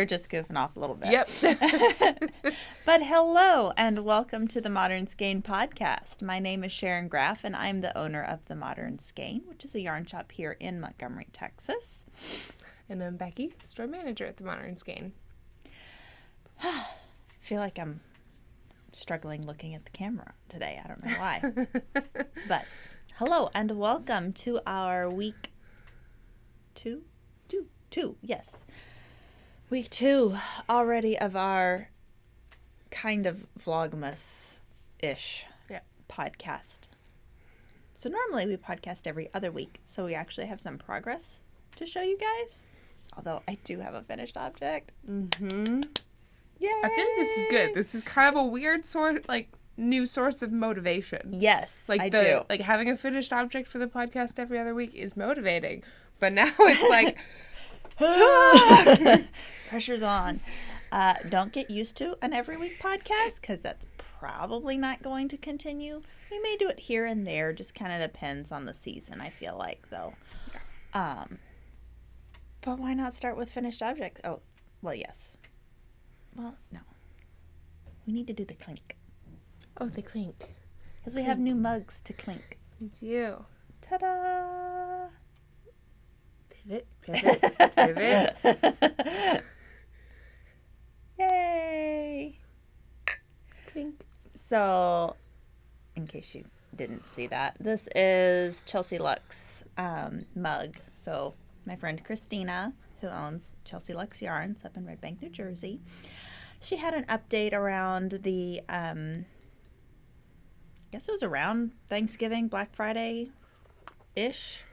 just goofing off a little bit. Yep. But hello and welcome to the Modern Skein podcast. My name is Sharon Graff and I'm the owner of the Modern Skein, which is a yarn shop here in Montgomery, Texas. And I'm Becky, store manager at the Modern Skein. I feel like I'm struggling looking at the camera today. I don't know why. But hello and welcome to our week two, yes. Week 2 already of our kind of Vlogmas-ish podcast. So normally we podcast every other week, so we actually have some progress to show you guys. Although I do have a finished object. Mm-hmm. Yay! I feel like this is good. This is kind of a weird new source of motivation. Yes, I do. do. Like having a finished object for the podcast every other week is motivating. But now it's like... Pressure's on. Don't get used to an every week podcast because that's probably not going to continue. We may do it here and there, just kind of depends on the season, I feel like, though. But why not start with finished objects? Oh, well, yes. Well, no. We need to do the clink. Oh, the clink. Because we have new mugs to clink. We do. Ta-da! Pivot. Yay! Clink. So, in case you didn't see that, this is Chelsea Luxe mug. So, my friend Christina, who owns Chelsea Luxe Yarns up in Red Bank, New Jersey, she had an update around the, I guess it was around Thanksgiving, Black Friday-ish.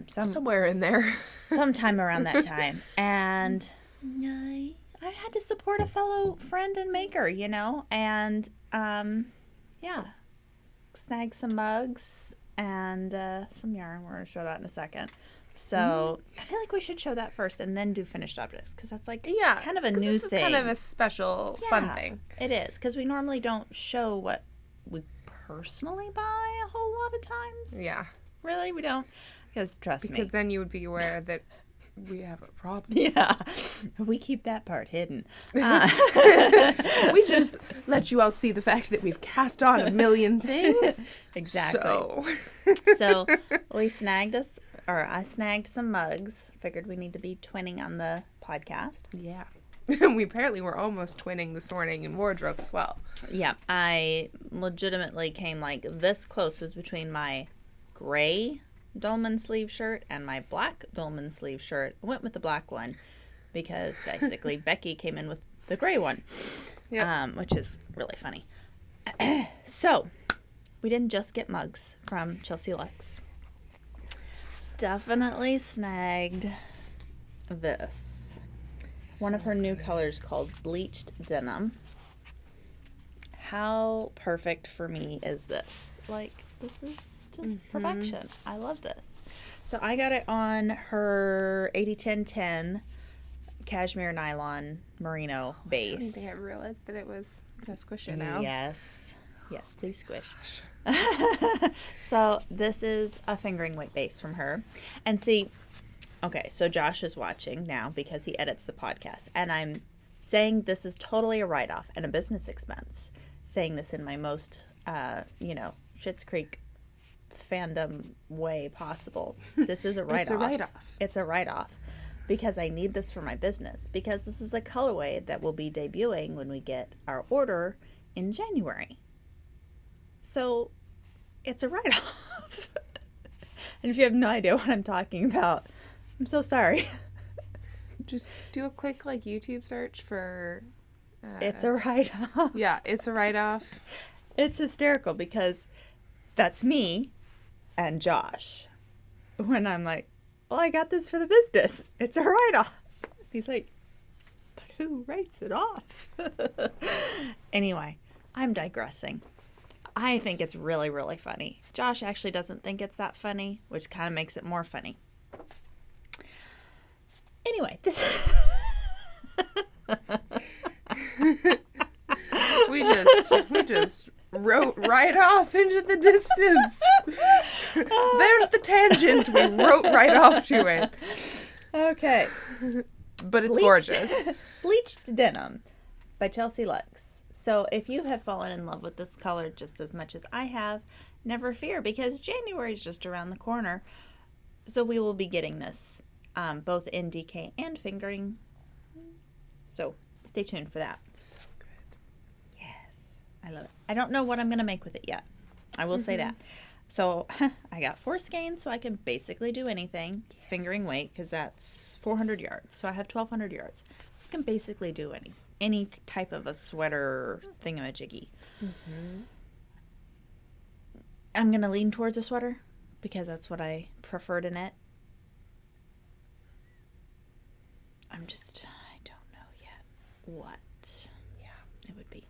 Somewhere in there. Sometime around that time. And I had to support a fellow friend and maker, you know, and snagged some mugs and some yarn. We're going to show that in a second. So I feel like we should show that first and then do finished objects because that's like kind of a new this thing. Is kind of a special, fun thing. It is because we normally don't show what we personally buy a whole lot of times. Yeah. Really? We don't? Because trust me. Because then you would be aware that we have a problem. Yeah. We keep that part hidden. We just let you all see the fact that we've cast on a million things. Exactly. So I snagged some mugs. Figured we need to be twinning on the podcast. Yeah. We apparently were almost twinning this morning in wardrobe as well. Yeah. I legitimately came like this close. It was between my gray dolman sleeve shirt and my black dolman sleeve shirt. I went with the black one because basically Becky came in with the gray one, which is really funny. So we didn't just get mugs from Chelsea Luxe. Definitely snagged this. One of her new colors called Bleached denim. How perfect for me is this? Like, this is just perfection. I love this. So I got it on her 80-10-10 cashmere nylon merino base. I don't think I realized that it was going to squish it now. Yes, please squish. So this is a fingering weight base from her. And see, okay, so Josh is watching now because he edits the podcast. And I'm saying this is totally a write-off and a business expense. Saying this in my most, Schitt's Creek fandom way possible. This is a write-off. It's a write-off. It's a write-off because I need this for my business because this is a colorway that will be debuting when we get our order in January. So it's a write-off. And if you have no idea what I'm talking about, I'm so sorry. Just do a quick YouTube search for it's a write-off. Yeah, it's a write-off. It's hysterical because that's me and Josh. When I'm like, well, I got this for the business. It's a write-off. He's like, but who writes it off? Anyway, I'm digressing. I think it's really, really funny. Josh actually doesn't think it's that funny, which kind of makes it more funny. Anyway, this... we just wrote right off into the distance. There's the tangent. We wrote right off to it. Okay. But it's gorgeous. Bleached Denim by Chelsea Lux. So if you have fallen in love with this color just as much as I have, never fear, because January is just around the corner. So we will be getting this both in DK and fingering. So stay tuned for that. So good. Yes, I love it. I don't know what I'm going to make with it yet. I will say that. So I got 4 skeins, so I can basically do anything. It's fingering weight because that's 400 yards. So I have 1,200 yards. I can basically do any type of a sweater thingamajiggy. I'm going to lean towards a sweater because that's what I preferred in it. I don't know yet what it would be.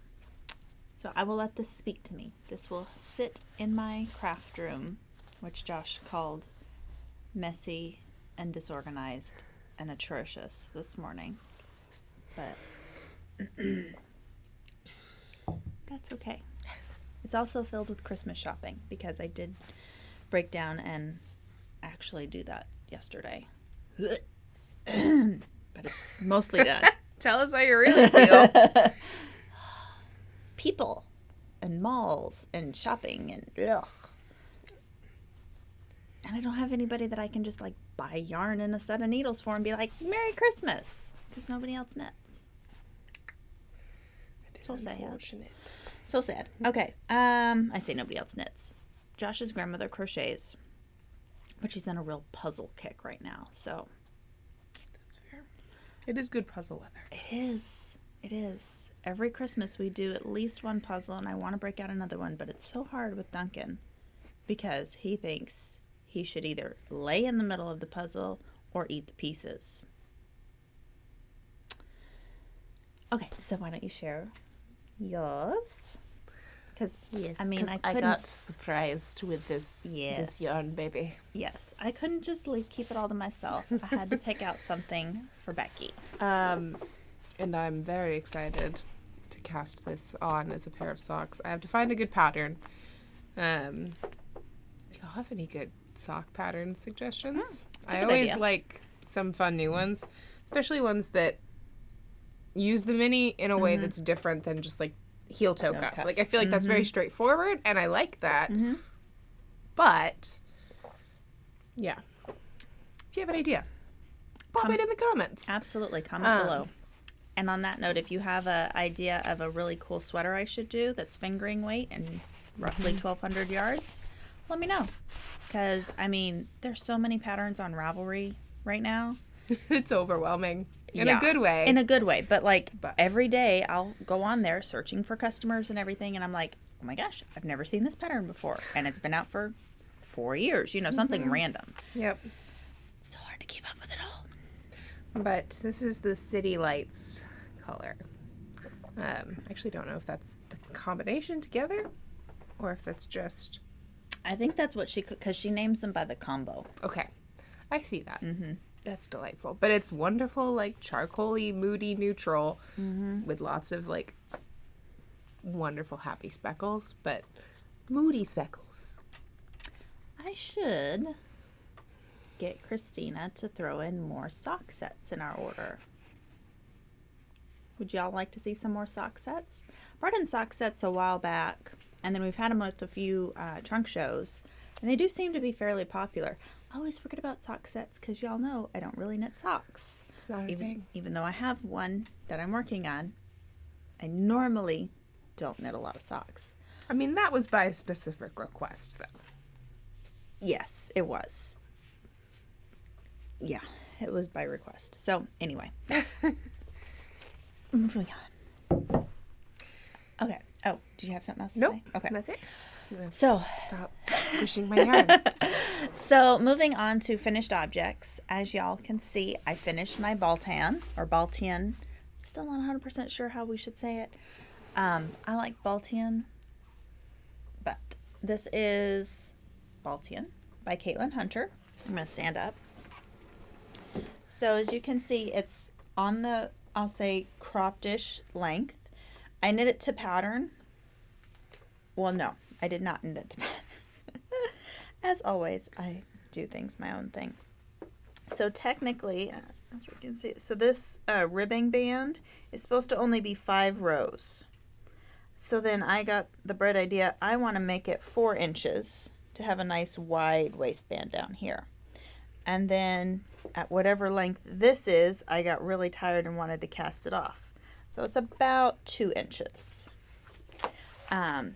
So I will let this speak to me. This will sit in my craft room, which Josh called messy and disorganized and atrocious this morning. But that's okay. It's also filled with Christmas shopping because I did break down and actually do that yesterday. But it's mostly done. Tell us how you really feel. People and malls and shopping and ugh. And I don't have anybody that I can just like buy yarn and a set of needles for and be like, Merry Christmas, because nobody else knits. So sad. So sad. Okay. I say nobody else knits. Josh's grandmother crochets, but she's in a real puzzle kick right now. So that's fair. It is good puzzle weather. It is. It is. Every Christmas we do at least one puzzle, and I want to break out another one, but it's so hard with Duncan because he thinks he should either lay in the middle of the puzzle or eat the pieces. Okay, so why don't you share yours? Because I got surprised with this yarn, baby. Yes, I couldn't just keep it all to myself. I had to pick out something for Becky. And I'm very excited to cast this on as a pair of socks. I have to find a good pattern. If y'all have any good sock pattern suggestions, I always like some fun new ones, especially ones that use the mini in a way that's different than just like heel toe cuff. Like I feel like that's very straightforward, and I like that. But yeah, if you have an idea, pop it in the comments. Absolutely, comment below. And on that note, if you have an idea of a really cool sweater I should do that's fingering weight and roughly 1,200 yards, let me know. Because, there's so many patterns on Ravelry right now. It's overwhelming. In a good way. In a good way. But, every day I'll go on there searching for customers and everything, and I'm like, oh my gosh, I've never seen this pattern before. And it's been out for 4 years. Something random. Yep. So hard to keep up with it all. But this is the City Lights color. I actually don't know if that's the combination together or if that's just... I think that's what because she names them by the combo. Okay. I see that. That's delightful. But it's wonderful, charcoaly, moody neutral with lots of, wonderful happy speckles, but moody speckles. I should get Christina to throw in more sock sets in our order. Would y'all like to see some more sock sets? Brought in sock sets a while back, and then we've had them with a few trunk shows, and they do seem to be fairly popular. I always forget about sock sets because y'all know I don't really knit socks. It's not a thing. Even though I have one that I'm working on, I normally don't knit a lot of socks. That was by a specific request, though. Yes, it was. Yeah, it was by request. So, anyway. Moving on. Okay. Oh, did you have something else to say? Okay. That's it. So, stop squishing my yarn. So, moving on to finished objects. As y'all can see, I finished my Baltian. Still not 100% sure how we should say it. I like Baltian, but this is Baltian by Caitlin Hunter. I'm going to stand up. So as you can see, it's on the, I'll say, cropped-ish length. I knit it to pattern. Well, no, I did not knit it to pattern. As always, I do things my own thing. So technically, as we can see. So this ribbing band is supposed to only be 5 rows. So then I got the bright idea, I want to make it 4 inches to have a nice wide waistband down here. And then at whatever length this is, I got really tired and wanted to cast it off. So it's about 2 inches. I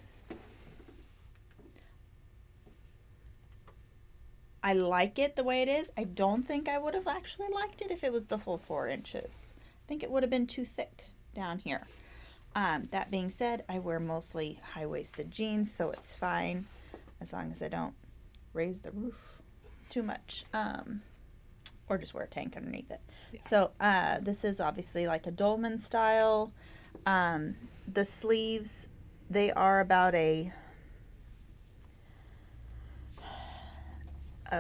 like it the way it is. I don't think I would have actually liked it if it was the full 4 inches. I think it would have been too thick down here. That being said, I wear mostly high-waisted jeans, so it's fine as long as I don't raise the roof too much, or just wear a tank underneath it. Yeah. So this is obviously like a dolman style. The sleeves, they are about a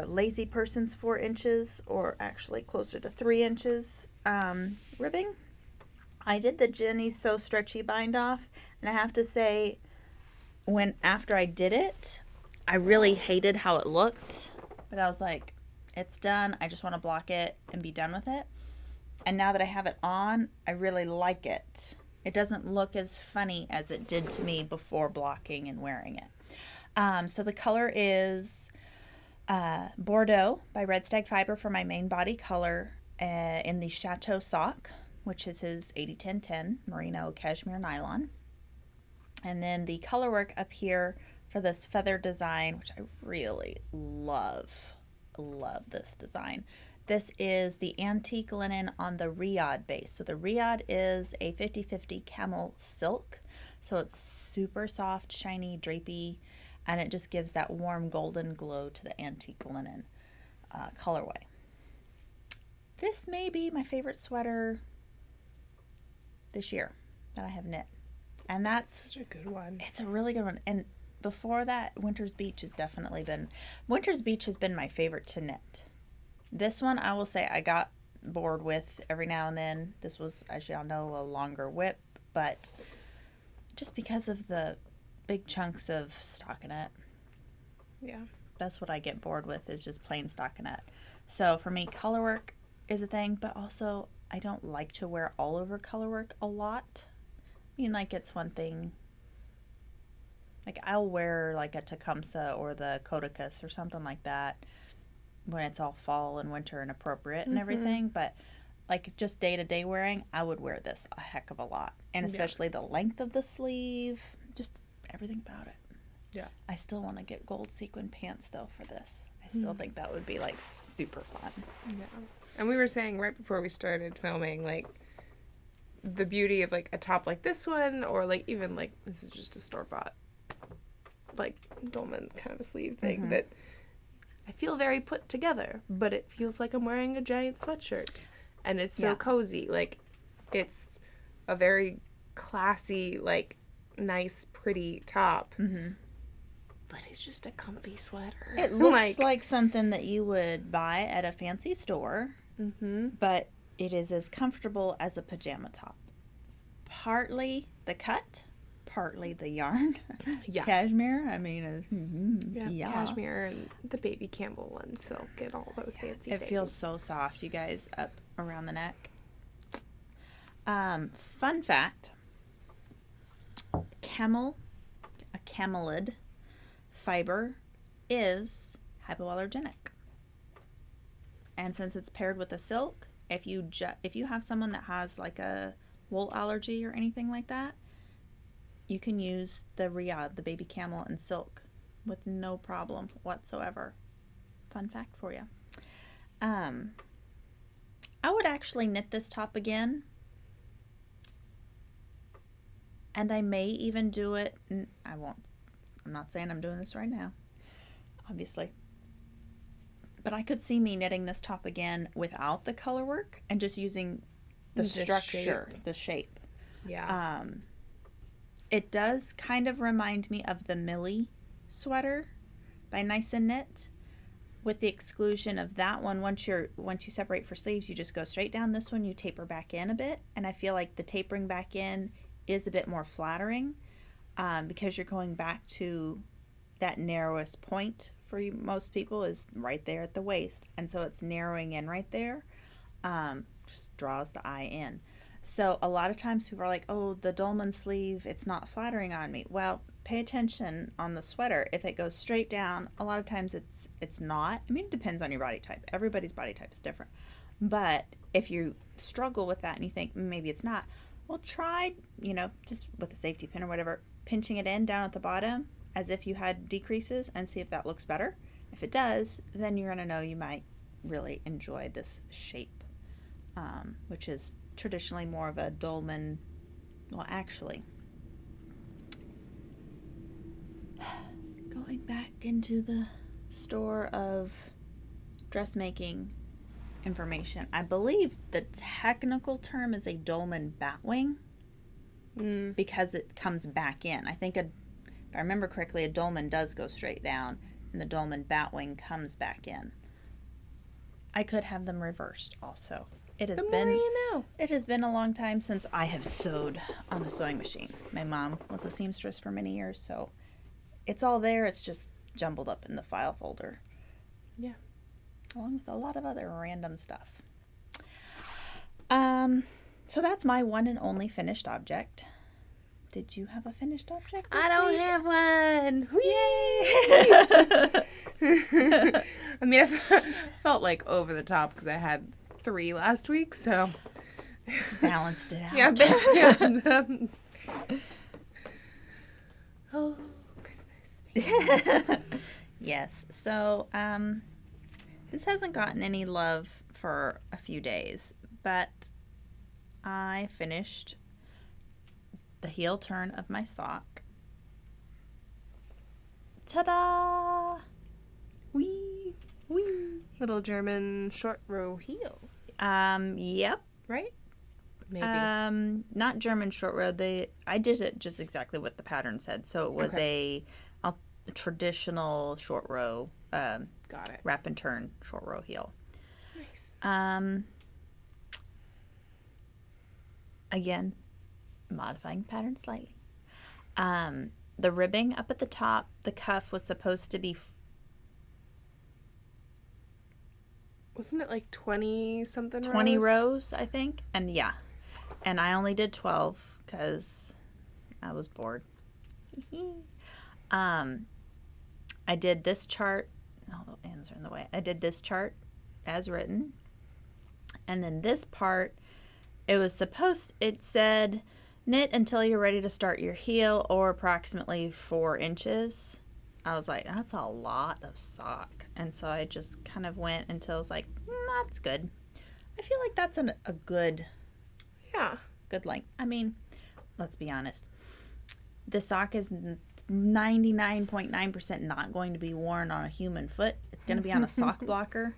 lazy person's 4 inches, or actually closer to 3 inches ribbing. I did the Jenny So Stretchy bind off, and I have to say, after I did it, I really hated how it looked, but I was like, it's done. I just want to block it and be done with it. And now that I have it on, I really like it. It doesn't look as funny as it did to me before blocking and wearing it. So the color is Bordeaux by Red Stag Fiber for my main body color in the Chateau sock, which is his 80-10-10 merino cashmere nylon. And then the color work up here for this feather design, which I really love this design. This is the antique linen on the Riyadh base. So the Riyadh is a 50-50 camel silk. So it's super soft, shiny, drapey, and it just gives that warm golden glow to the antique linen colorway. This may be my favorite sweater this year that I have knit. And that's such a good one. It's a really good one. And before that, Winter's Beach has been my favorite to knit. This one, I will say, I got bored with every now and then. This was, as y'all know, a longer whip, but just because of the big chunks of stockinette. Yeah. That's what I get bored with, is just plain stockinette. So for me, color work is a thing, but also I don't like to wear all over color work a lot. I mean, like, it's one thing. Like, I'll wear like a Tecumseh or the Codicus or something like that when it's all fall and winter and appropriate and everything. But like, just day-to-day wearing, I would wear this a heck of a lot. And especially the length of the sleeve, just everything about it. Yeah. I still want to get gold sequin pants, though, for this. I still think that would be, like, super fun. Yeah. And we were saying right before we started filming, like, the beauty of, like, a top like this one, or, like, even, like, this is just a store-bought, like, dolman kind of a sleeve thing that I feel very put together, but it feels like I'm wearing a giant sweatshirt. And it's so cozy. Like, it's a very classy, like, nice, pretty top. But it's just a comfy sweater. It looks like something that you would buy at a fancy store, but it is as comfortable as a pajama top. Partly the cut, partly the yarn. Yeah. Cashmere, I mean, cashmere and the baby Campbell one, silk and all those fancy things. It feels so soft, you guys, up around the neck. Fun fact, a camelid fiber is hypoallergenic, and since it's paired with a silk, if you have someone that has like a wool allergy or anything like that, you can use the Riyadh, the baby camel, and silk with no problem whatsoever. Fun fact for you. I would actually knit this top again, and I may even do it. I won't. I'm not saying I'm doing this right now, obviously. But I could see me knitting this top again without the color work and just using the structure, the shape. Yeah. It does kind of remind me of the Millie sweater by Nice and Knit, with the exclusion of that one. Once you separate for sleeves, you just go straight down. This one, you taper back in a bit, and I feel like the tapering back in is a bit more flattering, because you're going back to that narrowest point for most people is right there at the waist, and so it's narrowing in right there. just draws the eye in. So a lot of times people are like, oh, the dolman sleeve, it's not flattering on me. Well, pay attention on the sweater. If it goes straight down, a lot of times it's not. I mean, it depends on your body type. Everybody's body type is different. But if you struggle with that and you think maybe it's not, well, try, just with a safety pin or whatever, pinching it in down at the bottom as if you had decreases and see if that looks better. If it does, then you're going to know you might really enjoy this shape, which is traditionally more of a dolman. Well, actually, going back into the store of dressmaking information, I believe the technical term is a dolman batwing because it comes back in. I think, if I remember correctly, a dolman does go straight down and the dolman batwing comes back in. I could have them reversed also. It has been a long time since I have sewed on a sewing machine. My mom was a seamstress for many years, so it's all there. It's just jumbled up in the file folder. Yeah. Along with a lot of other random stuff. So that's my one and only finished object. Did you have a finished object this I don't week? have one. Yay! I mean, I felt like over the top because I had 3 last week, so Balanced it out. yeah. Oh, Christmas. Yes. So, this hasn't gotten any love for a few days, but I finished the heel turn of my sock. Ta-da! Wee! Wee! Little German short row heel, Yep. right? Maybe. Not German short row. I did it just exactly what the pattern said. So it was a traditional short row, Got it. wrap and turn short row heel. Nice. Again, modifying pattern slightly. The ribbing up at the top, the cuff was supposed to be Wasn't it like 20 something 20 rows, I think. And yeah. And I only did 12 because I was bored. I did this chart. Oh, the ends are in the way. I did this chart as written. And then this part, it said knit until you're ready to start your heel, or approximately 4 inches. I was like, that's a lot of sock. And so I just kind of went until I was like, that's good. I feel like that's a good length. I mean, let's be honest. The sock is 99.9% not going to be worn on a human foot. It's going to be on a sock blocker.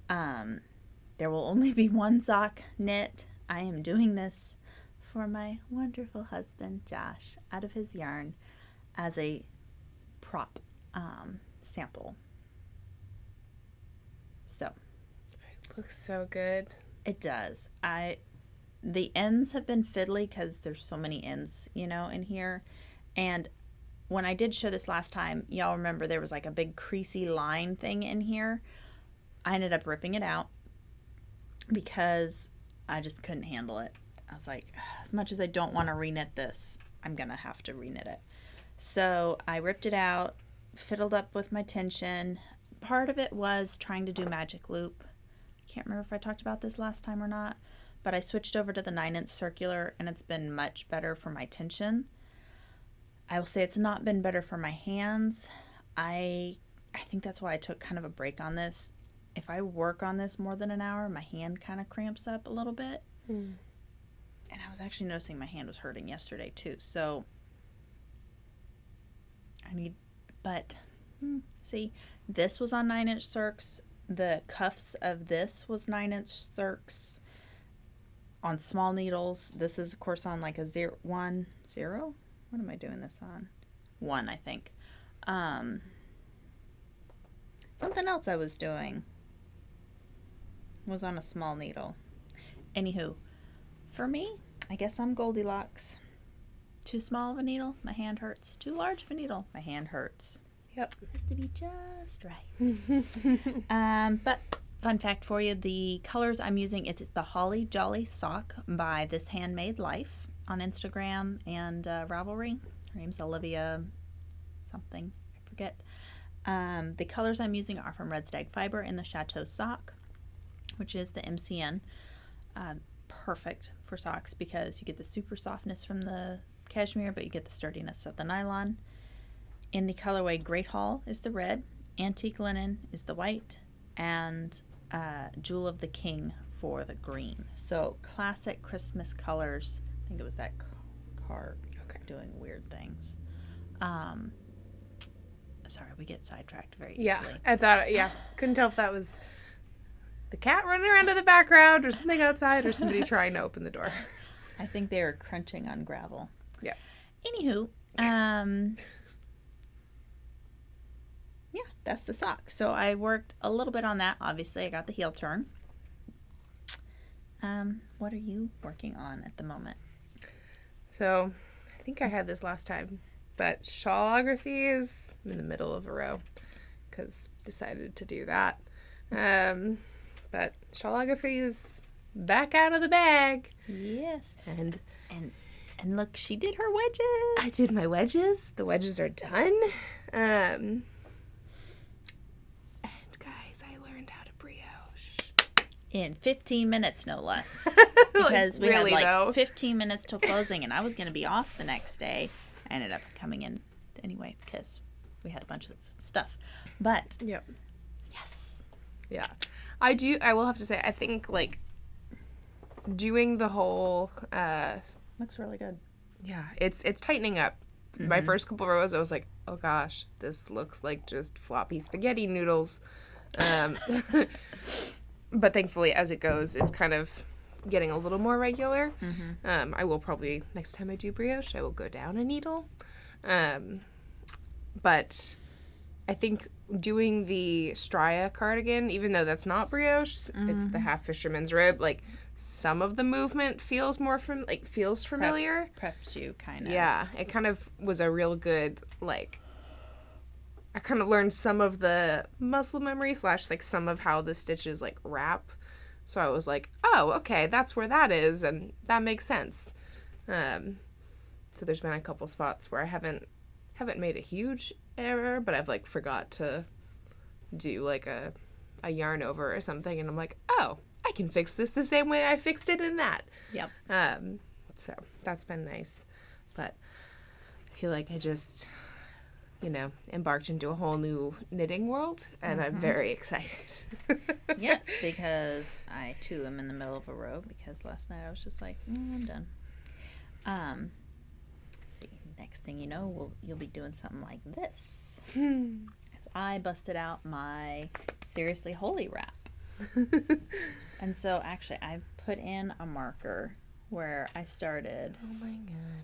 There will only be one sock knit. I am doing this for my wonderful husband, Josh, out of his yarn as a prop sample. So. It looks so good. It does. The ends have been fiddly because there's so many ends, in here. And when I did show this last time, y'all remember there was like a big creasy line thing in here. I ended up ripping it out because I just couldn't handle it. I was like, as much as I don't want to reknit this, I'm going to have to reknit it. So I ripped it out, fiddled up with my tension. Part of it was trying to do magic loop. I can't remember if I talked about this last time or not, but I switched over to the 9-inch circular and it's been much better for my tension. I will say it's not been better for my hands. I think that's why I took kind of a break on this. If I work on this more than an hour, my hand kind of cramps up a little bit. And I was actually noticing my hand was hurting yesterday too. So see, this was on 9-inch circs. The cuffs of this was 9-inch circs on small needles. This is of course on like a 1 0. What am I doing this on? 1, I think. Something else I was doing was on a small needle. Anywho, for me, I guess I'm Goldilocks. Too small of a needle, my hand hurts. Too large of a needle, my hand hurts. Yep. It has to be just right. But fun fact for you, the colors I'm using, it's the Holly Jolly sock by This Handmade Life on Instagram and Ravelry. Her name's Olivia something, I forget. The colors I'm using are from Red Stag Fiber in the Chateau sock, which is the MCN. Perfect for socks because you get the super softness from the cashmere, but you get the sturdiness of the nylon. In the colorway Great Hall is the red, Antique Linen is the white, and Jewel of the King for the green. So classic Christmas colors. I think it was that card doing weird things. Sorry, we get sidetracked very easily. Yeah, I thought, couldn't tell if that was the cat running around in the background or something outside or somebody trying to open the door. I think they were crunching on gravel. Yeah. Anywho, yeah, that's the sock. So I worked a little bit on that. Obviously, I got the heel turn. What are you working on at the moment? So, I think I had this last time, but Shawlography is in the middle of a row because decided to do that. But Shawlography is back out of the bag. Yes. And look, she did her wedges. I did my wedges. The wedges are done. And guys, I learned how to brioche. In 15 minutes, no less. Because we had 15 minutes till closing, and I was going to be off the next day. I ended up coming in anyway because we had a bunch of stuff. But, yep. Yes. Yeah. I will have to say, I think, like, doing the whole... looks really good. Yeah, it's tightening up. Mm-hmm. My first couple rows, I was like, oh gosh, this looks like just floppy spaghetti noodles. But thankfully, as it goes, it's kind of getting a little more regular. Mm-hmm. I will probably, next time I do brioche, I will go down a needle. But I think doing the Straya cardigan, even though that's not brioche, it's the half fisherman's rib, like, some of the movement feels more feels familiar. Preps you, kind of. Yeah, it kind of was a real good, like, I kind of learned some of the muscle memory / like some of how the stitches like wrap. So I was like, oh, okay, that's where that is, and that makes sense. So there's been a couple spots where I haven't made a huge error, but I've like forgot to do like a yarn over or something, and I'm like, oh, I can fix this the same way I fixed it in that. Yep. So that's been nice, but I feel like I just, embarked into a whole new knitting world, and I'm very excited. Yes, because I too am in the middle of a row because last night I was just like, I'm done. Let's see, next thing you know, you'll be doing something like this. I busted out my Seriously Holey wrap. And so actually I put in a marker where I started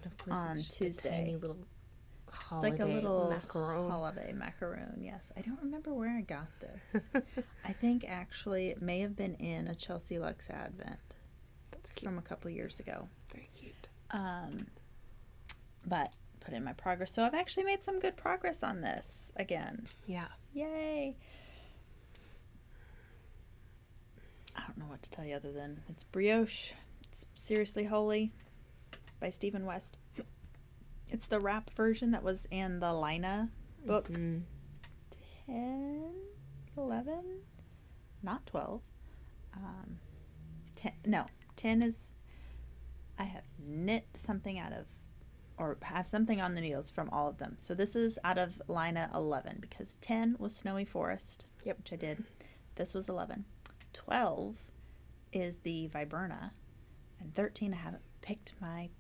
of course, on it's just Tuesday. A tiny little holiday it's like a little macaron. Holiday macaroon, yes. I don't remember where I got this. I think actually it may have been in a Chelsea Luxe Advent. That's cute. From a couple years ago. Very cute. But put in my progress. So I've actually made some good progress on this again. Yeah. Yay. I don't know what to tell you other than it's brioche. It's Seriously Holey by Stephen West. It's the wrap version that was in the Laine book. 10, 11, not 12. 10 is, I have knit something out of, or have something on the needles from all of them. So this is out of Laine 11 because 10 was Snowy Forest, which I did. This was 11. 12 is the Viberna, and 13 I haven't picked my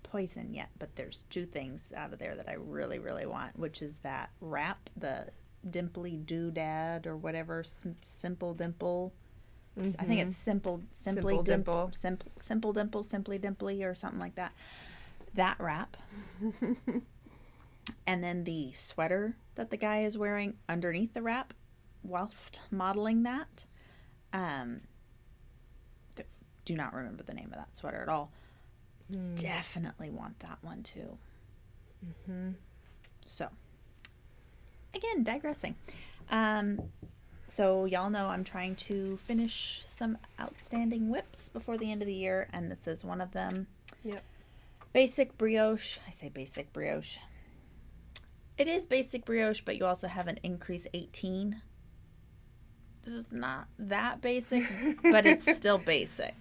poison yet, but there's two things out of there that I really, really want, which is that wrap, the Dimply Doodad or whatever, Simple Dimple. I think it's Simply Dimple, Simple Dimple, Simply Dimply, or something like that. That wrap. And then the sweater that the guy is wearing underneath the wrap whilst modeling that. Do not remember the name of that sweater at all. Definitely want that one too. So, again, digressing. So y'all know I'm trying to finish some outstanding whips before the end of the year, and this is one of them. Yep. Basic brioche. I say basic brioche. It is basic brioche, but you also have an increase 18. This is not that basic, but it's still basic.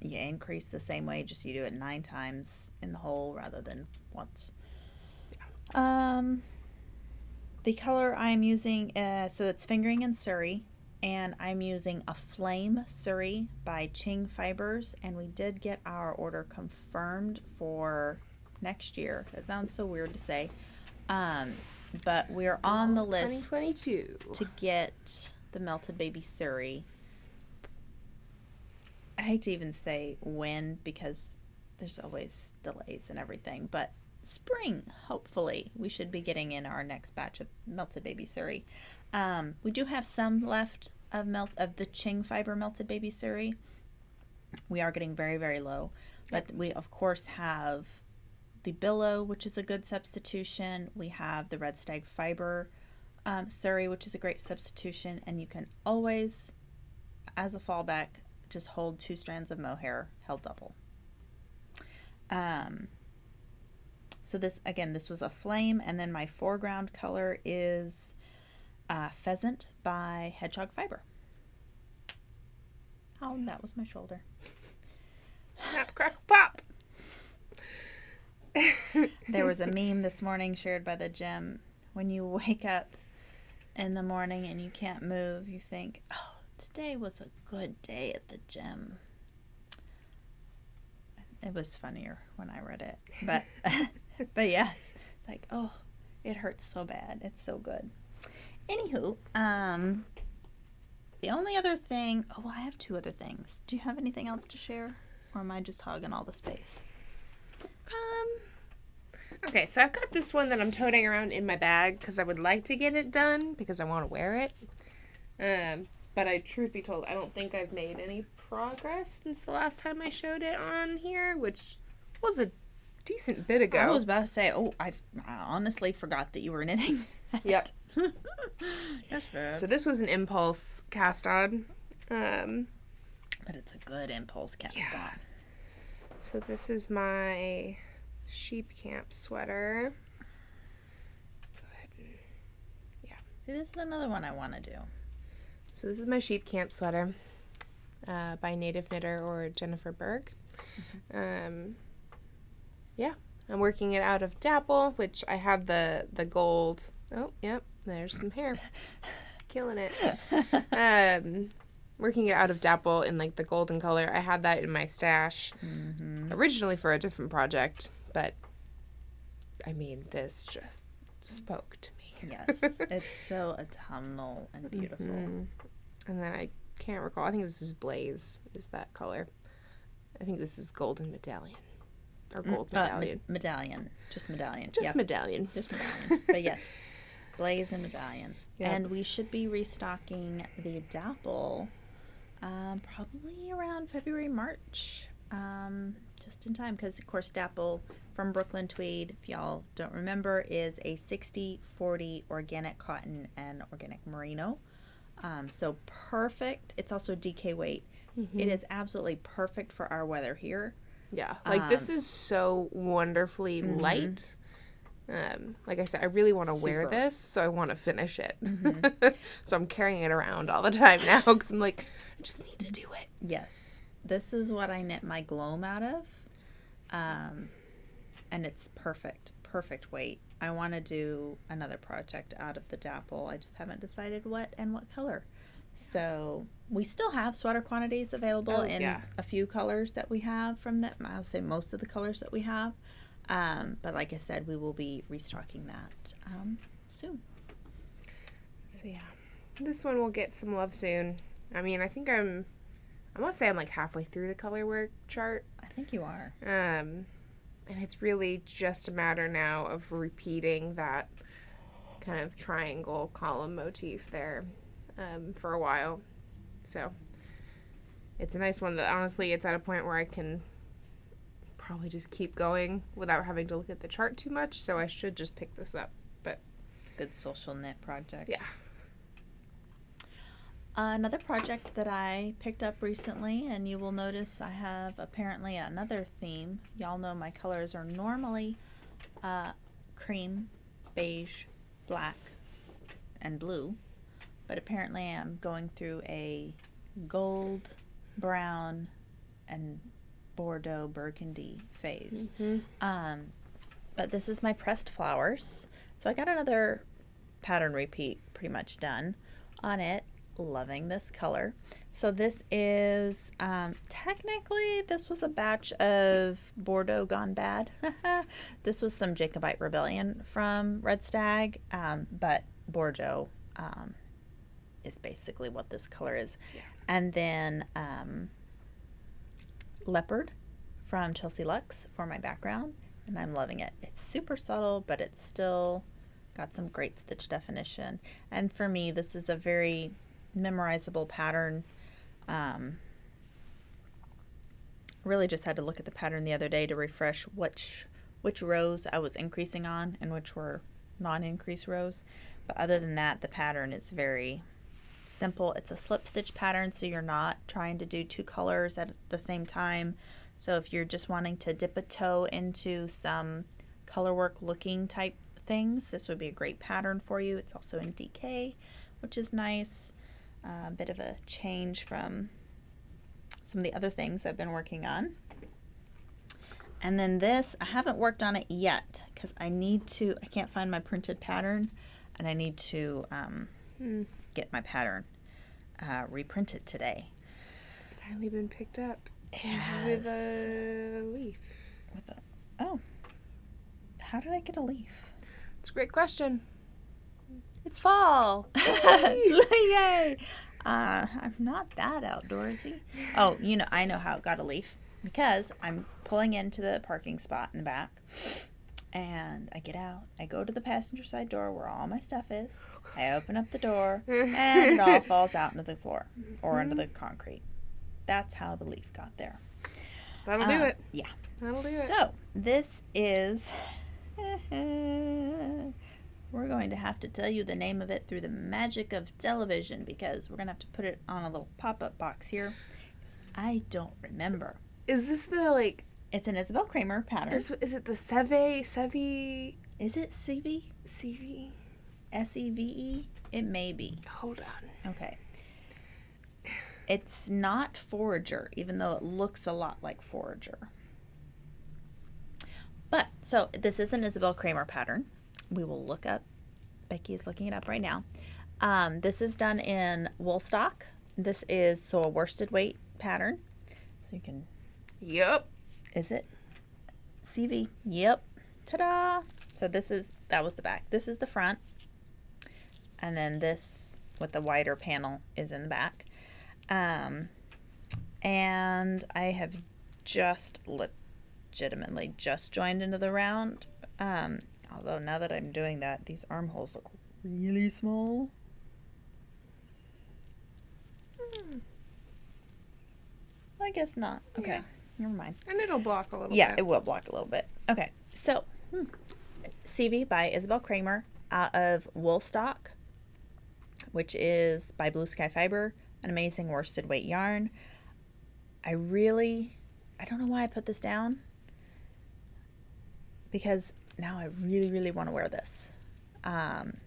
You increase the same way, just you do it 9 times in the hole rather than once. The color I'm using, so it's Fingering in Surrey, and I'm using a Flame Surrey by Ching Fibers, and we did get our order confirmed for next year. That sounds so weird to say, but we're on the list 2022 to get the Melted Baby Surrey. I hate to even say when because there's always delays and everything, but spring, hopefully, we should be getting in our next batch of Melted Baby Surrey. We do have some left of the Ching Fiber Melted Baby Surrey. We are getting very, very low, but we of course have the Billow, which is a good substitution. We have the Red Stag Fiber Surrey, which is a great substitution, and you can always, as a fallback, just hold 2 strands of mohair held double. So this was a Flame, and then my foreground color is Pheasant by Hedgehog Fiber. Oh, that was my shoulder. Snap, crackle, pop. There was a meme this morning shared by the gym. When you wake up in the morning and you can't move, you think, oh, today was a good day at the gym. It was funnier when I read it, but but yes, it's like, oh, it hurts so bad. It's so good. Anywho, the only other thing, I have 2 other things. Do you have anything else to share, or am I just hogging all the space? Okay, so I've got this one that I'm toting around in my bag because I would like to get it done because I want to wear it. But truth be told, I don't think I've made any progress since the last time I showed it on here, which was a decent bit ago. I was about to say, I honestly forgot that you were knitting. Yep. That's bad. So this was an impulse cast on. But it's a good impulse cast on. So this is my sheep camp sweater. Go ahead and, See, this is another one I want to do. So this is my sheep camp sweater by Native Knitter or Jennifer Berg. I'm working it out of Dapple, which I have the gold. Oh, yep, there's some hair. Killing it. Working it out of Dapple in like the golden color. I had that in my stash originally for a different project, but I mean, this just spoke to me. Yes, it's so autumnal and beautiful. And then I can't recall. I think this is Blaze, is that color. I think this is Golden Medallion. Or Gold Medallion. Medallion. Just Medallion. Just Medallion. Just Medallion. But yes, Blaze and Medallion. Yep. And we should be restocking the Dapple probably around February, March. Just in time. Because, of course, Dapple from Brooklyn Tweed, if y'all don't remember, is a 60-40 organic cotton and organic merino. So perfect. It's also DK weight. It is absolutely perfect for our weather here. Yeah, like this is so wonderfully light. Like I said, I really want to wear this, so I want to finish it. So I'm carrying it around all the time now because I'm like, I just need to do it. Yes, this is what I knit my gloam out of, and it's perfect weight. I want to do another project out of the Dapple. I just haven't decided what and what color. So we still have sweater quantities available in a few colors that we have from that. I would say most of the colors that we have. But like I said, we will be restocking that soon. So yeah, this one will get some love soon. I mean, I think I want to say I'm like halfway through the color work chart. I think you are. And it's really just a matter now of repeating that kind of triangle column motif there for a while. So it's a nice one that honestly it's at a point where I can probably just keep going without having to look at the chart too much, so I should just pick this up. But good social knit project. Yeah. Another project that I picked up recently, and you will notice I have apparently another theme. Y'all know my colors are normally cream, beige, black, and blue, but apparently I'm going through a gold, brown, and Bordeaux burgundy phase. But this is my pressed flowers. So I got another pattern repeat pretty much done on it. Loving this color. So this is technically this was a batch of Bordeaux gone bad. This was some Jacobite Rebellion from Red Stag, but Bordeaux is basically what this color is. Yeah. And then Leopard from Chelsea Luxe for my background, and I'm loving it. It's super subtle, but it's still got some great stitch definition. And for me, this is a very memorizable pattern. Really just had to look at the pattern the other day to refresh which rows I was increasing on and which were non-increase rows. But other than that, the pattern is very simple. It's a slip stitch pattern, so you're not trying to do two colors at the same time. So if you're just wanting to dip a toe into some color work looking type things, this would be a great pattern for you. It's also in DK, which is nice. A bit of a change from some of the other things I've been working on. And then this, I haven't worked on it yet because I can't find my printed pattern, and I need to get my pattern reprinted today. It's finally been picked up. It has. With a leaf. How did I get a leaf? It's a great question. It's fall. Yay! I'm not that outdoorsy. Oh, I know how it got a leaf because I'm pulling into the parking spot in the back, and I get out. I go to the passenger side door where all my stuff is. I open up the door, and it all falls out into the floor or into the concrete. That's how the leaf got there. That'll do it. Yeah. That'll do it. So this is. We're going to have to tell you the name of it through the magic of television because we're going to have to put it on a little pop-up box here because I don't remember. Is this the, It's an Isabell Kramer pattern. Is it the Seve? Is it Seve? Seve? S-E-V-E? It may be. Hold on. Okay. It's not Forager, even though it looks a lot like Forager. But, so, this is an Isabell Kramer pattern. We will look up. Becky is looking it up right now. This is done in wool stock. This is a worsted weight pattern. So you can. Yep. Is it? CV. Yep. Ta-da! So that was the back. This is the front. And then this with the wider panel is in the back. And I have legitimately just joined into the round. Although now that I'm doing that, these armholes look really small. I guess not. Okay, yeah. Never mind. And it'll block a little bit. Yeah, it will block a little bit. Okay, so Seve by Isabell Kramer out of wool stock, which is by Blue Sky Fiber, an amazing worsted weight yarn. I don't know why I put this down because now I really, really want to wear this. And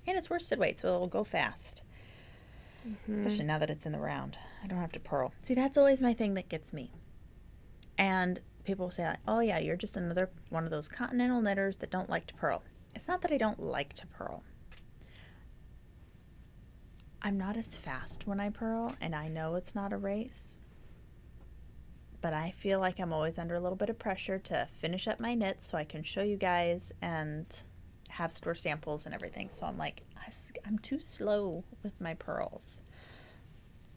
it's worsted weight, so it'll go fast. Especially now that it's in the round. I don't have to purl. See, that's always my thing that gets me. And people say, oh yeah, you're just another one of those continental knitters that don't like to purl. It's not that I don't like to purl. I'm not as fast when I purl, and I know it's not a race. But I feel like I'm always under a little bit of pressure to finish up my knits so I can show you guys and have store samples and everything. So I'm like, I'm too slow with my purls.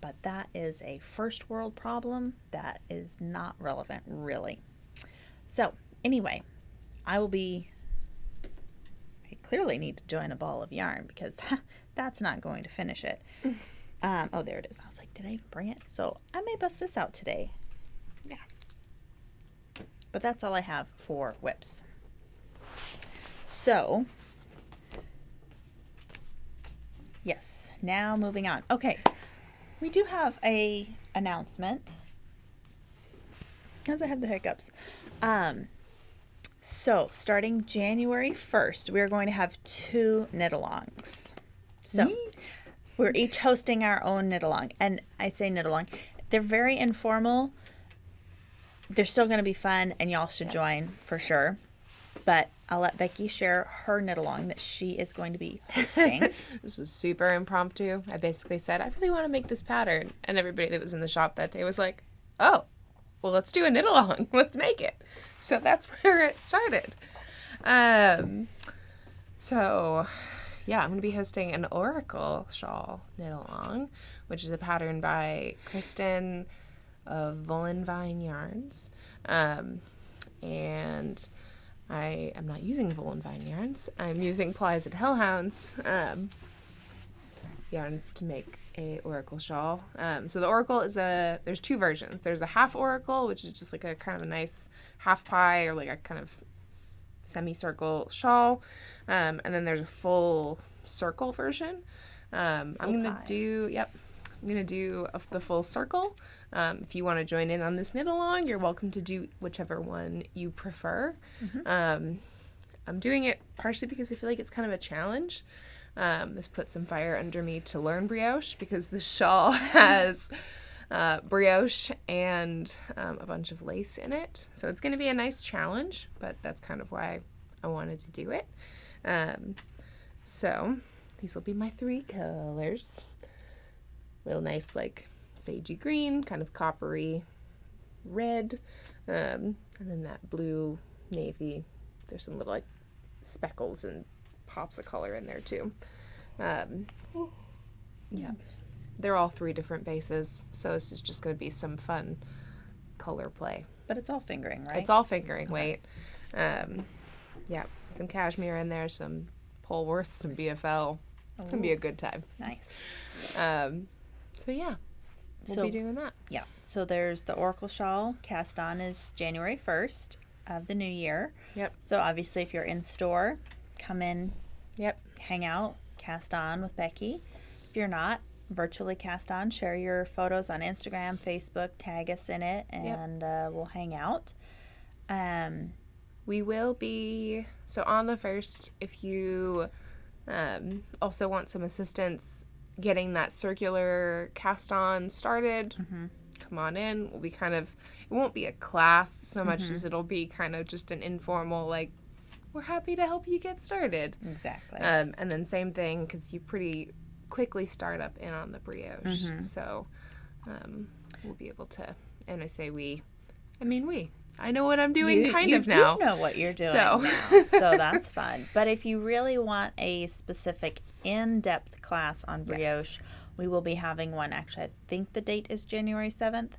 But that is a first world problem that is not relevant, really. So anyway, I clearly need to join a ball of yarn because that's not going to finish it. Oh, there it is. I was like, did I even bring it? So I may bust this out today. Yeah. But that's all I have for whips. So Yes. Now moving on. Okay. We do have a announcement. As I have the hiccups. So starting January 1st, we're going to have 2 knit-alongs. So we're each hosting our own knit-along. And I say knit-along. They're very informal. They're still going to be fun, and y'all should join for sure. But I'll let Becky share her knit-along that she is going to be hosting. This was super impromptu. I basically said, I really want to make this pattern. And everybody that was in the shop that day was like, oh, well, let's do a knit-along. Let's make it. So that's where it started. So, yeah, I'm going to be hosting an Oracle shawl knit-along, which is a pattern by Kristen of Garthenor Yarns. And I am not using Garthenor Yarns. I'm using Plies at Hellhounds yarns to make a Oracle shawl. So the Oracle is there's 2 versions. There's a half Oracle, which is just like a kind of a nice half pie or like a kind of semicircle shawl. And then there's a full circle version. I'm going to do the full circle. If you want to join in on this knit along, you're welcome to do whichever one you prefer. I'm doing it partially because I feel like it's kind of a challenge. This put some fire under me to learn brioche because the shawl has brioche and a bunch of lace in it. So it's going to be a nice challenge, but that's kind of why I wanted to do it. So these will be my 3 colors. Real nice, like sagey green, kind of coppery red, and then that blue navy. There's some little like speckles and pops of color in there too. Yeah, they're all 3 different bases, so this is just going to be some fun color play. But it's all fingering, right? It's all fingering weight. Yeah, some cashmere in there, some Polworth, some BFL. It's going to be a good time. Nice. So yeah, we'll be doing that. Yeah. So there's the Oracle shawl. Cast on is January 1st of the new year. Yep. So obviously if you're in store, come in. Yep. Hang out, cast on with Becky. If you're not, virtually cast on. Share your photos on Instagram, Facebook, tag us in it, and we'll hang out. We will be, so on the 1st, if you also want some assistance getting that circular cast on started, come on in. We'll be kind of, it won't be a class so much as it'll be kind of just an informal, like, we're happy to help you get started. Exactly. And then same thing, because you pretty quickly start up in on the brioche. So we'll be able to, and I say we, I mean we. I know what I'm doing now. You do know what you're doing now, so that's fun. But if you really want a specific in-depth class on brioche, we will be having one. Actually, I think the date is January 7th.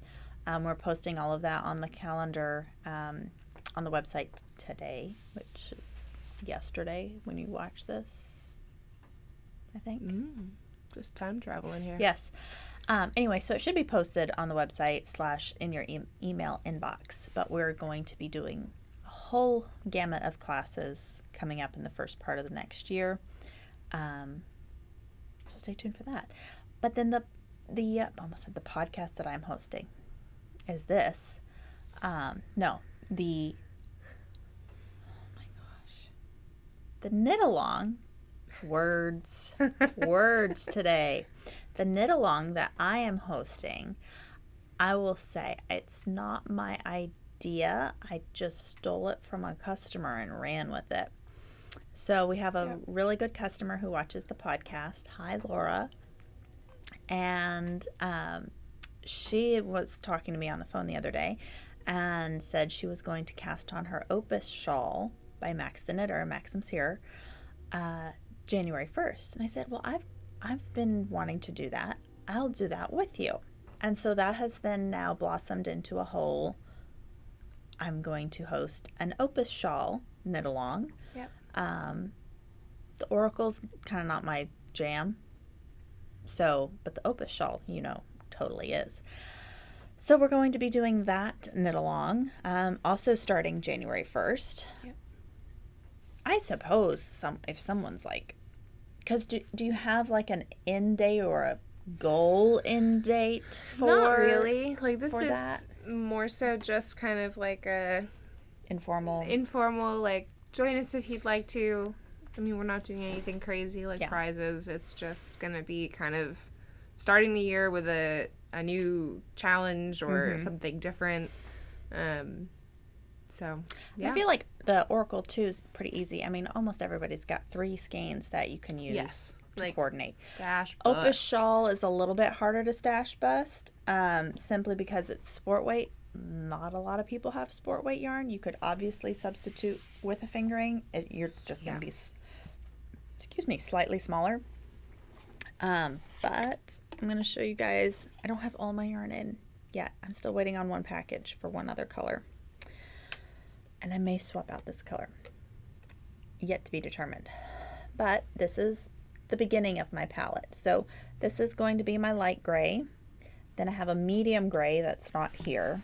We're posting all of that on the calendar on the website today, which is yesterday when you watch this, I think. Just time travel in here. Yes. Anyway, so it should be posted on the website / in your email inbox. But we're going to be doing a whole gamut of classes coming up in the first part of the next year. So stay tuned for that. But then the I almost said the podcast that I'm hosting is this. The knit along. Words today. The knit along that I am hosting, I will say it's not my idea. I just stole it from a customer and ran with it. So we have a really good customer who watches the podcast. Hi, Laura. And she was talking to me on the phone the other day and said she was going to cast on her Opus shawl by Max the Knitter, Maxim's here, January 1st. And I said, well, I've been wanting to do that. I'll do that with you. And so that has then now blossomed into a whole, I'm going to host an Opus shawl knit along. Yep. The Oracle's kind of not my jam. So, but the Opus shawl, totally is. So we're going to be doing that knit along, also starting January 1st. Yep. I suppose if someone's like Because do you have like an end date or a goal end date for? Not really. Like this for is that? more so just kind of like a Informal. like join us if you'd like to. I mean, we're not doing anything crazy like Yeah. prizes. It's just gonna be kind of starting the year with a new challenge or something different. So yeah. I feel like the Oracle too is pretty easy. I mean, almost everybody's got 3 skeins that you can use Yes. to Like coordinate. stash Opus bust. shawl is a little bit harder to stash bust, simply because it's sport weight. Not a lot of people have sport weight yarn. You could obviously substitute with a fingering. You're just going to be, slightly smaller. But I'm going to show you guys. I don't have all my yarn in yet. I'm still waiting on one package for one other color. And I may swap out this color. Yet to be determined. But this is the beginning of my palette. So this is going to be my light gray. Then I have a medium gray that's not here.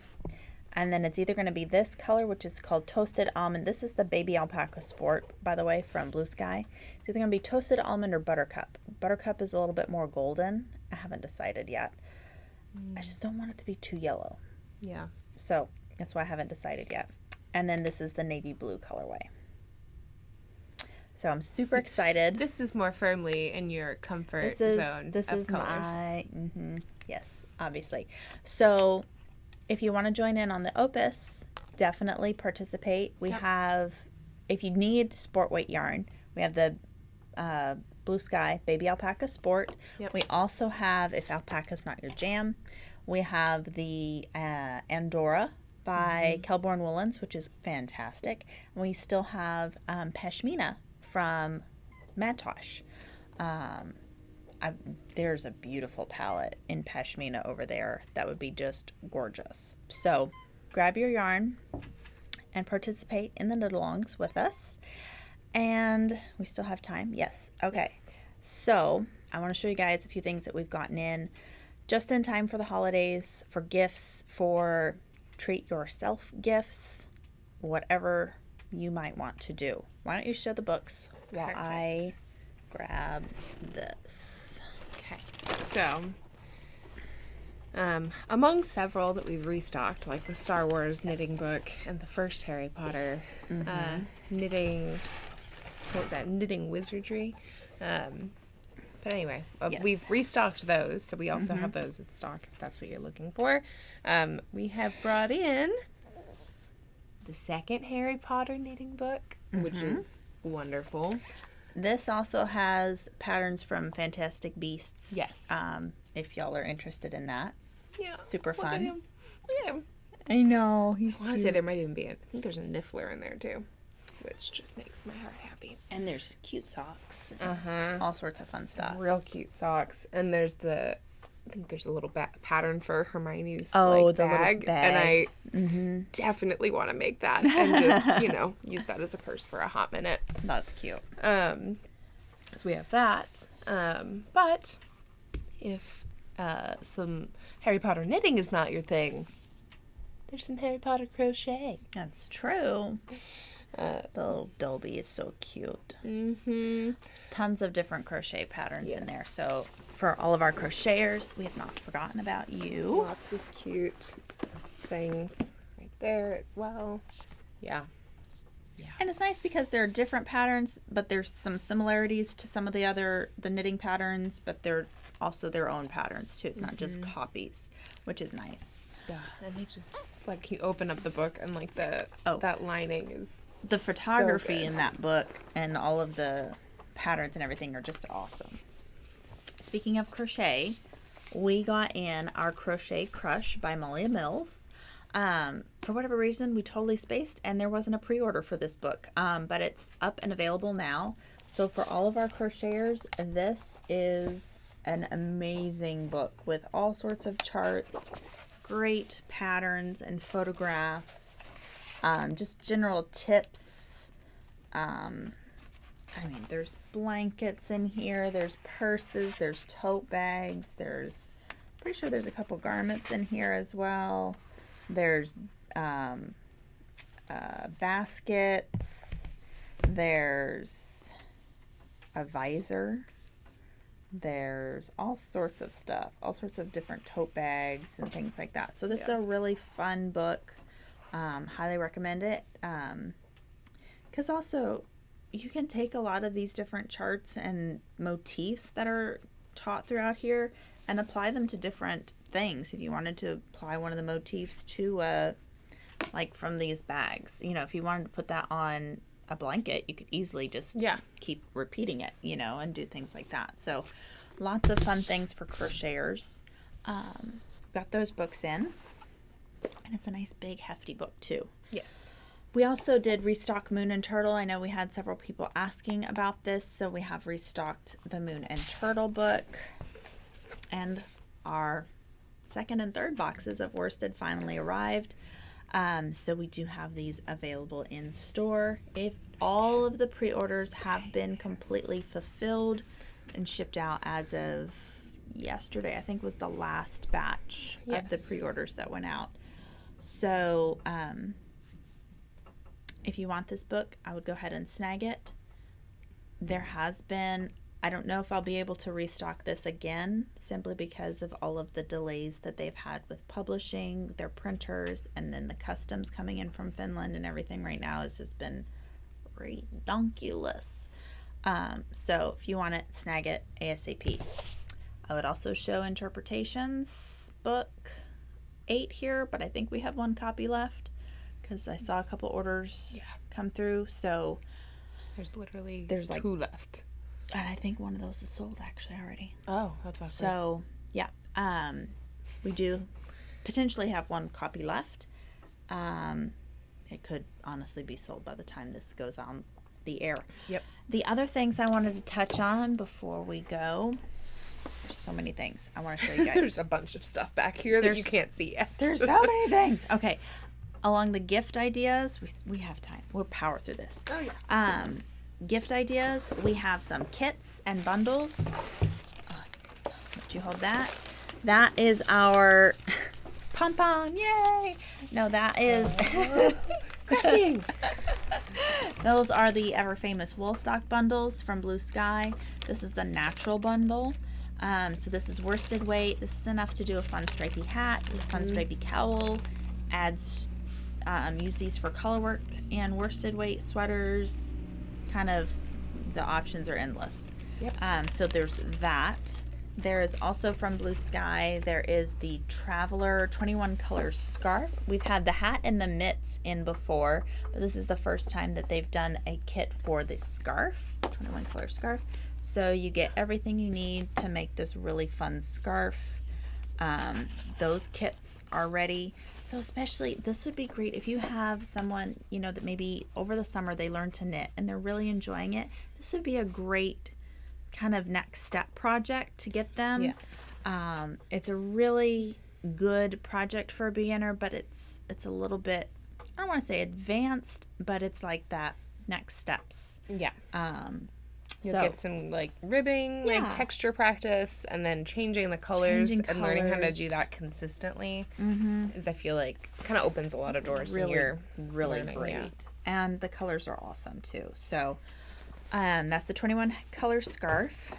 And then it's either going to be this color, which is called Toasted Almond. This is the Baby Alpaca Sport, by the way, from Blue Sky. It's either going to be Toasted Almond or Buttercup. Buttercup is a little bit more golden. I haven't decided yet. I just don't want it to be too yellow. Yeah. So that's why I haven't decided yet. And then this is the navy blue colorway. So I'm super excited. This is more firmly in your comfort zone This of is colors. my, yes, obviously. So if you want to join in on the Opus, definitely participate. We have, if you need sport weight yarn, we have the Blue Sky Baby Alpaca Sport. Yep. We also have, if alpaca's not your jam, we have the Andorra by Kelborn Woolens, which is fantastic. And we still have Pashmina from Madtosh. There's a beautiful palette in Pashmina over there that would be just gorgeous. So grab your yarn and participate in the knit-alongs with us. And we still have time? Yes. Okay. Yes. So I want to show you guys a few things that we've gotten in just in time for the holidays, for gifts, for treat yourself gifts, whatever you might want to do. Why don't you show the books while I grab this? Okay, so among several that we've restocked, like the Star Wars knitting book and the first Harry Potter knitting, what was that, knitting wizardry. But anyway, we've restocked those, so we also have those in stock if that's what you're looking for. We have brought in the second Harry Potter knitting book, which is wonderful. This also has patterns from Fantastic Beasts. Yes. If y'all are interested in that. Yeah. Super Look fun. at him. Look at him. I know. I want to say there might even be I think there's a niffler in there too, which just makes my heart happy. And there's cute socks. All sorts of fun stuff. Real cute socks. And there's I think there's a little pattern for Hermione's the bag. little bag. And I definitely want to make that and just, use that as a purse for a hot minute. That's cute. So we have that. But if some Harry Potter knitting is not your thing, there's some Harry Potter crochet. That's true. The little Dolby is so cute. Tons of different crochet patterns in there. So for all of our crocheters, we have not forgotten about you. Lots of cute things right there as well. Yeah. And it's nice because there are different patterns, but there's some similarities to some of the knitting patterns, but they're also their own patterns too. It's not just copies, which is nice. Yeah, and they just you open up the book and that lining is the photography so in that book and all of the patterns and everything are just awesome. Speaking of crochet, we got in our Crochet Crush by Malia Mills. For whatever reason, we totally spaced and there wasn't a pre-order for this book, but it's up and available now. So for all of our crocheters, this is an amazing book with all sorts of charts, great patterns and photographs, just general tips. There's blankets in here, there's purses, there's tote bags, pretty sure there's a couple garments in here as well. There's baskets, there's a visor, There's all sorts of stuff, all sorts of different tote bags and things like that. So this is a really fun book. Highly recommend it. Because also you can take a lot of these different charts and motifs that are taught throughout here and apply them to different things. If you wanted to apply one of the motifs to like from these bags, you know, if you wanted to put that on a blanket, you could easily just keep repeating it, you know, and do things like that. So lots of fun things for crocheters. Got those books in, and it's a nice big hefty book too. Yes. We also did restock Moon and Turtle. I know we had several people asking about this, so we have restocked the Moon and Turtle book, and our second and third boxes of worsted finally arrived. So we do have these available in store. If all of the pre-orders have been completely fulfilled and shipped out as of yesterday, I think was the last batch of the pre-orders that went out. So if you want this book, I would go ahead and snag it. There has been, I don't know if I'll be able to restock this again, simply because of all of the delays that they've had with publishing, their printers, and then the customs coming in from Finland and everything right now has just been redonkulous. So if you want it, snag it ASAP. I would also show Interpretations book 8 here, but I think we have one copy left because I saw a couple orders come through. So there's literally like 2 left. And I think one of those is sold actually already. Oh, that's awesome. So, yeah. We do potentially have one copy left. It could honestly be sold by the time this goes on the air. Yep. The other things I wanted to touch on before we go, there's so many things I want to show you guys. There's a bunch of stuff back here that you can't see yet. There's so many things. Okay. Along the gift ideas, we have time. We'll power through this. Oh, yeah. Gift ideas, we have some kits and bundles. Let you hold that. That is our pom-pom, yay! No, that is crafting. Those are the ever famous wool stock bundles from Blue Sky. This is the natural bundle. So this is worsted weight. This is enough to do a fun stripy hat, a fun stripy cowl. Adds, use these for color work and worsted weight sweaters. Kind of the options are endless. Yep. So there's that. There is also from Blue Sky, there is the Traveler 21 color scarf. We've had the hat and the mitts in before, but this is the first time that they've done a kit for the scarf, 21 color scarf. So you get everything you need to make this really fun scarf. Those kits are ready. So especially, this would be great if you have someone, you know, that maybe over the summer they learn to knit and they're really enjoying it. This would be a great kind of next step project to get them. Yeah. It's a really good project for a beginner, but it's a little bit, I don't want to say advanced, but it's like that next steps. Yeah. You'll So get some like ribbing, like texture practice, and then changing the colors and learning how to do that consistently. Is I feel like kind of opens a lot of doors. Really, when you're really learning, great. yeah. And the colors are awesome too. So that's the 21 color scarf.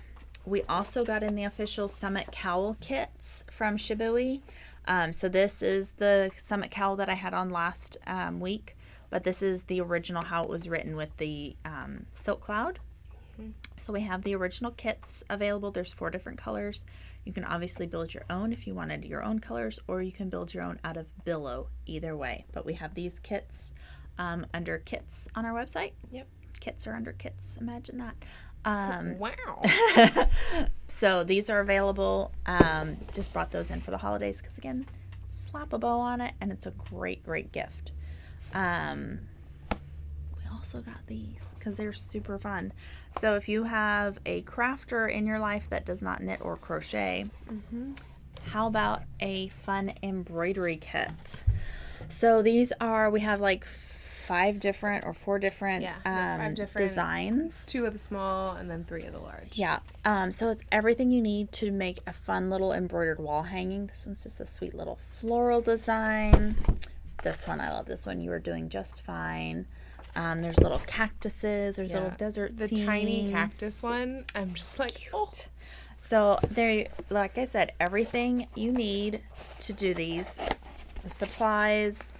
We also got in the official Summit Cowl kits from Shibui. So this is the Summit Cowl that I had on last week, but this is the original how it was written with the Silk Cloud. So we have the original kits available. There's 4 different colors. You can obviously build your own if you wanted your own colors, or you can build your own out of billow, either way. But we have these kits under kits on our website. Yep. Kits are under kits. Imagine that. Wow. So these are available. Just brought those in for the holidays because, again, slap a bow on it, and it's a great, great gift. We also got these because they're super fun. So if you have a crafter in your life that does not knit or crochet, how about a fun embroidery kit? So these are, we have like 4 different 5 different designs. 2 of the small and then 3 of the large. Yeah. So it's everything you need to make a fun little embroidered wall hanging. This one's just a sweet little floral design. This one, I love this one. You are doing just fine. There's little cactuses. There's little desert The scene. tiny cactus one. I'm just like, oh. So there, like I said, everything you need to do these, the supplies,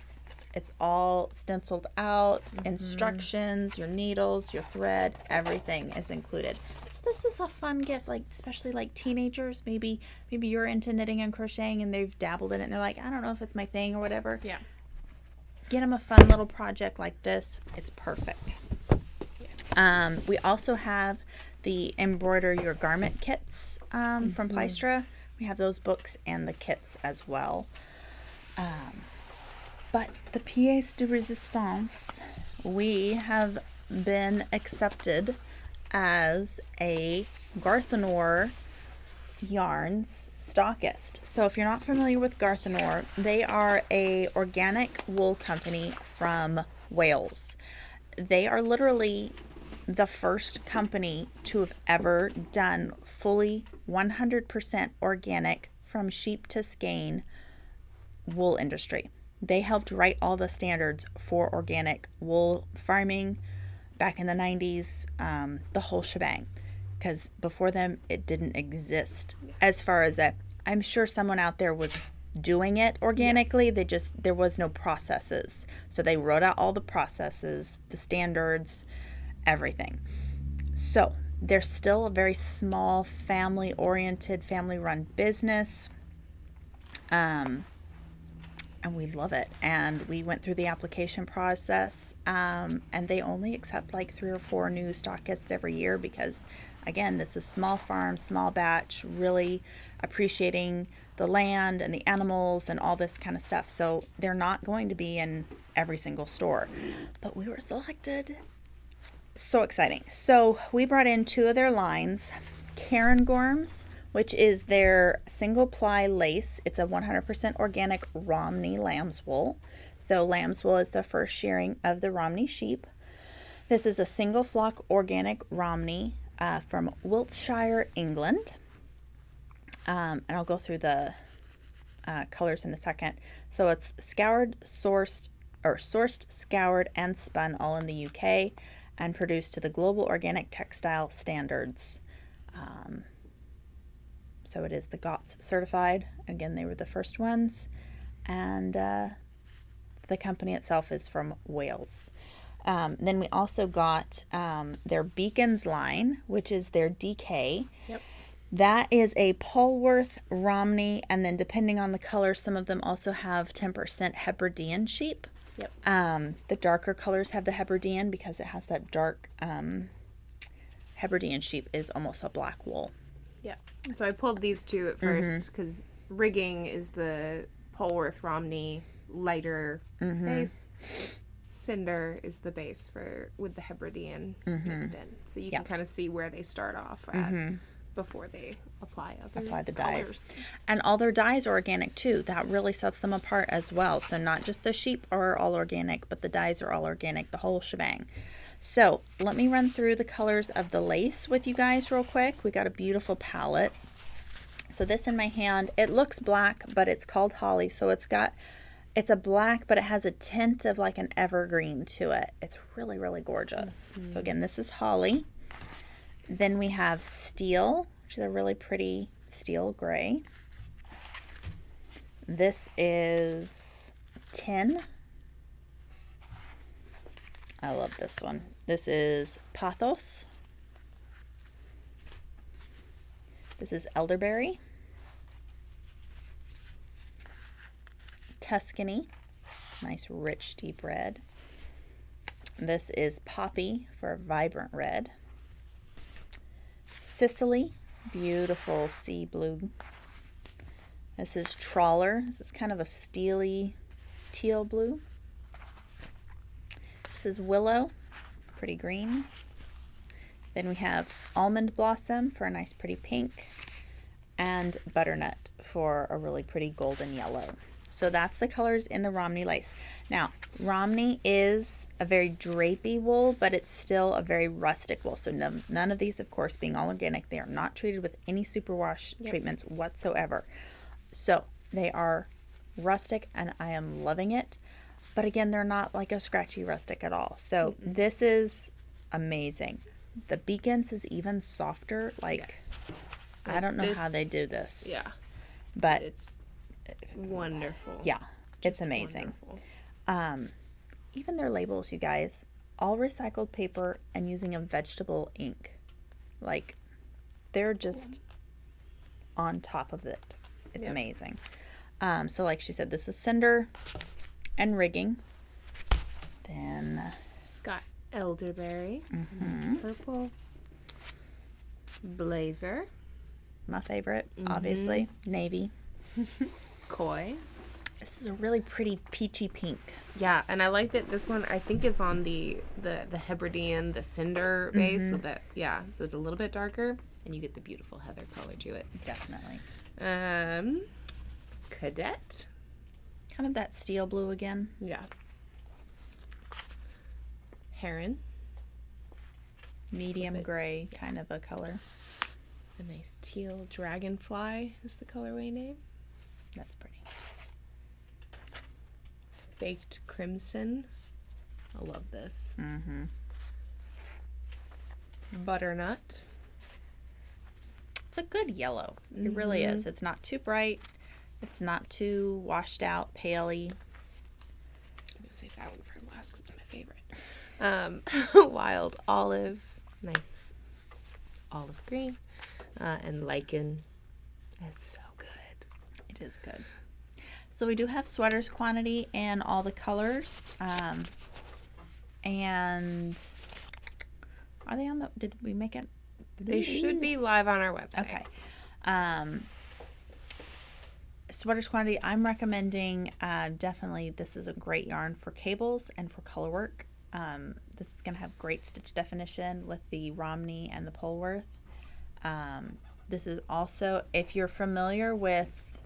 it's all stenciled out, instructions, your needles, your thread, everything is included. So this is a fun gift, like especially like teenagers. Maybe you're into knitting and crocheting and they've dabbled in it and they're like, I don't know if it's my thing or whatever. Yeah. Get them a fun little project like this. It's perfect. We also have the Embroider Your Garment kits from Plystra. We have those books and the kits as well. But the pièce de résistance, we have been accepted as a Garthenor Yarns stockist. So if you're not familiar with Garthenor, they are a organic wool company from Wales. They are literally the first company to have ever done fully 100% organic from sheep to skein wool industry. They helped write all the standards for organic wool farming back in the 90s, the whole shebang. Because before them, it didn't exist. As far as I'm sure someone out there was doing it organically. Yes. There was no processes. So they wrote out all the processes, the standards, everything. So they're still a very small, family-oriented, family-run business. And we love it. And we went through the application process, and they only accept like 3 or 4 new stockists every year because, again, this is small farm, small batch, really appreciating the land and the animals and all this kind of stuff. So they're not going to be in every single store. But we were selected. So exciting. So we brought in 2 of their lines, Cairngorms, which is their single ply lace. It's a 100% organic Romney lamb's wool. So lamb's wool is the first shearing of the Romney sheep. This is a single flock organic Romney from Wiltshire, England. And I'll go through the colors in a second. So it's sourced, scoured, and spun all in the UK and produced to the global organic textile standards. So it is the GOTS certified. Again, they were the first ones. And the company itself is from Wales. Then we also got their Beacons line, which is their DK. Yep. That is a Polwarth Romney, and then depending on the color, some of them also have 10% Hebridean sheep. Yep. The darker colors have the Hebridean because it has that dark Hebridean sheep is almost a black wool. Yeah. So I pulled these 2 at first because rigging is the Polwarth Romney lighter base. Cinder is the base with the Hebridean mixed in. So you can kind of see where they start off at before they apply the dyes. And all their dyes are organic too. That really sets them apart as well. So not just the sheep are all organic, but the dyes are all organic, the whole shebang. So let me run through the colors of the lace with you guys real quick. We got a beautiful palette. So this in my hand, it looks black, but it's called Holey. So it's a black, but it has a tint of like an evergreen to it. It's really, really gorgeous. So again, this is Holey. Then we have Steel, which is a really pretty steel gray. This is Tin. I love this one. This is Pathos. This is Elderberry. Tuscany. Nice, rich, deep red. This is Poppy for a vibrant red. Sicily. Beautiful sea blue. This is Trawler. This is kind of a steely teal blue. This is Willow, pretty green. Then we have Almond Blossom for a nice pretty pink, and Butternut for a really pretty golden yellow. So that's the colors in the Romney lace. Now, Romney is a very drapey wool, but it's still a very rustic wool. So none of these, of course, being all organic, they are not treated with any superwash treatments whatsoever. So they are rustic, and I am loving it. But again, they're not like a scratchy rustic at all. So this is amazing. The Beacons is even softer. Like, I don't know how they do this. Yeah. But It's wonderful. yeah, it's amazing. Wonderful. Even their labels, you guys, all recycled paper and using a vegetable ink. Like, they're just on top of it. It's amazing. So like she said, this is cinder and rigging. Then Got elderberry. Nice purple. Blazer. my favorite, obviously, navy. Koi. This is a really pretty peachy pink. Yeah, and I like that this one, I think it's on the Hebridean, the cinder base with that. Yeah, so it's a little bit darker, and you get the beautiful heather color to it. Definitely. Cadet. Kind of that steel blue again. Yeah. Heron. Medium gray kind of a color. A nice teal dragonfly is the colorway name. That's pretty. Baked crimson. I love this. Butternut. It's a good yellow. It really is. It's not too bright. It's not too washed out, paley. I'm going to save that one for last because it's my favorite. Wild olive. Nice olive green. And lichen. It's so good. It is good. So we do have sweaters quantity and all the colors. And are they on the, did we make it? They should be live on our website. Okay. Sweaters quantity, I'm recommending, definitely this is a great yarn for cables and for color work. This is going to have great stitch definition with the Romney and the Polworth. This is also, if you're familiar with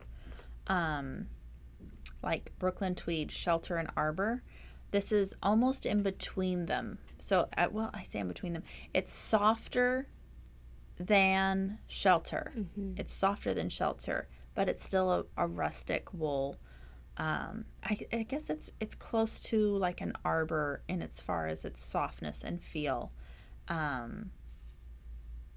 like Brooklyn Tweed, Shelter, and Arbor, this is almost in between them. So, well, I say in between them. It's softer than Shelter. It's softer than Shelter, but it's still a rustic wool. I guess it's close to like an Arbor in as far as its softness and feel.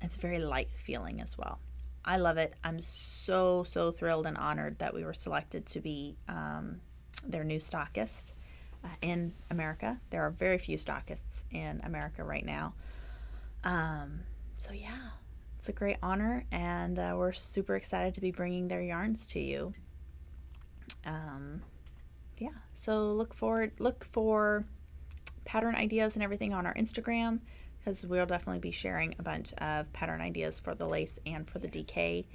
It's very light feeling as well. I love it. I'm so thrilled and honored that we were selected to be their new stockist in America. There are very few stockists in America right now. So yeah, it's a great honor, and we're super excited to be bringing their yarns to you. Yeah, so look for pattern ideas and everything on our Instagram, because we'll definitely be sharing a bunch of pattern ideas for the lace and for the DK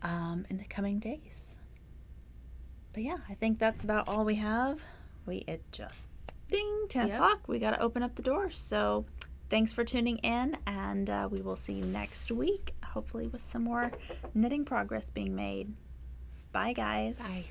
in the coming days. But yeah, I think that's about all we have. It just ding, 10 o'clock. We got to open up the doors. So thanks for tuning in, and we will see you next week, hopefully with some more knitting progress being made. Bye, guys. Bye.